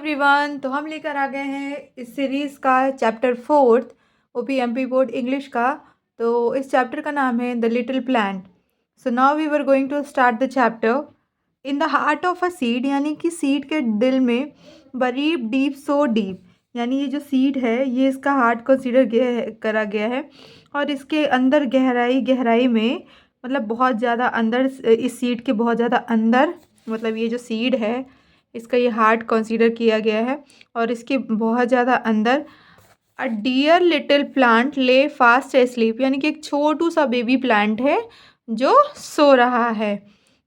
Everyone, तो हम लेकर आ गए हैं इस सीरीज़ का चैप्टर 4 ओपीएमपी बोर्ड इंग्लिश का। तो इस चैप्टर का नाम है the little plant. So now we were going to start the chapter. In the heart of a seed, यानी कि सीड के दिल में, बरीब डीप सो डीप, यानी ये जो सीड है ये इसका हार्ट कंसीडर करा गया है और इसके अंदर गहराई गहराई में, मतलब बहुत ज़्यादा अंदर, इस सीड के बहुत ज़्यादा अंदर, मतलब ये जो सीड है इसका ये हार्ट कंसीडर किया गया है और इसके बहुत ज़्यादा अंदर अ डियर लिटिल प्लांट ले फास्ट एस्लीप, यानी कि एक छोटू सा बेबी प्लांट है जो सो रहा है।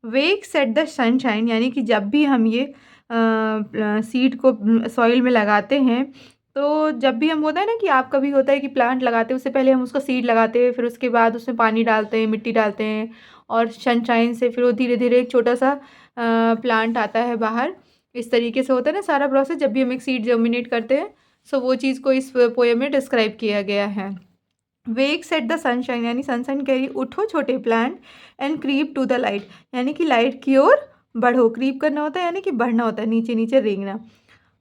वेक्स एट द सनशाइन, यानी कि जब भी हम ये सीड को सॉइल में लगाते हैं, तो जब भी हम, होता है ना कि आप कभी होता है कि प्लांट लगाते हैं उससे पहले हम उसका सीड लगाते हैं, फिर उसके बाद उसमें पानी डालते हैं, मिट्टी डालते हैं और सनशाइन से फिर वो धीरे धीरे एक छोटा सा प्लांट आता है बाहर। इस तरीके से होता है ना सारा प्रोसेस जब भी हम एक सीड जर्मिनेट करते हैं। सो वो चीज़ को इस पोएम में डिस्क्राइब किया गया है। वेक्स एट द सनशाइन, यानी सनशाइन कह रही उठो छोटे plant, and creep to the light, यानी कि लाइट की ओर बढ़ो। क्रीप करना होता है यानी कि बढ़ना होता है, नीचे नीचे रेंगना।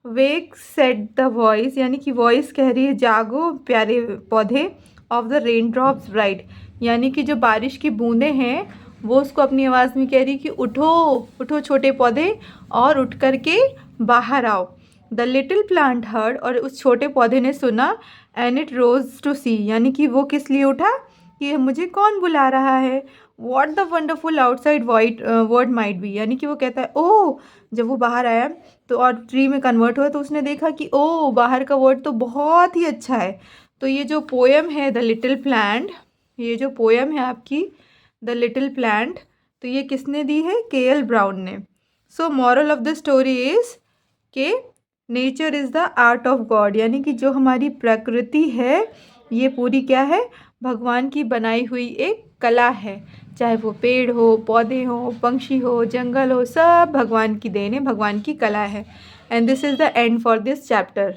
वेक्स एट द वॉइस, यानी कि वॉइस कह रही है जागो प्यारे पौधे, of the rain drops bright, यानी कि जो बारिश की बूंदें हैं वो उसको अपनी आवाज़ में कह रही कि उठो उठो छोटे पौधे और उठ कर के बाहर आओ। द लिटिल प्लांट हर्ड, और उस छोटे पौधे ने सुना, एंड इट रोज टू सी, यानी कि वो किस लिए उठा कि मुझे कौन बुला रहा है। What the wonderful outside word might be, यानी कि वो कहता है ओह, जब वो बाहर आया तो और ट्री में कन्वर्ट हुआ तो उसने देखा कि ओह बाहर का वर्ड तो बहुत ही अच्छा है। तो ये जो पोएम है द लिटिल प्लांट, ये जो पोएम है आपकी द लिटिल प्लांट, तो ये किसने दी है? के.एल. ब्राउन ने। So moral of the story is के nature is the art of God, यानी कि जो हमारी प्रकृति है ये पूरी क्या है? भगवान की बनाई हुई एक कला है। चाहे वो पेड़ हो, पौधे हो, पंछी हो, जंगल हो, सब भगवान की देन है, भगवान की कला है। And this is the end for this chapter.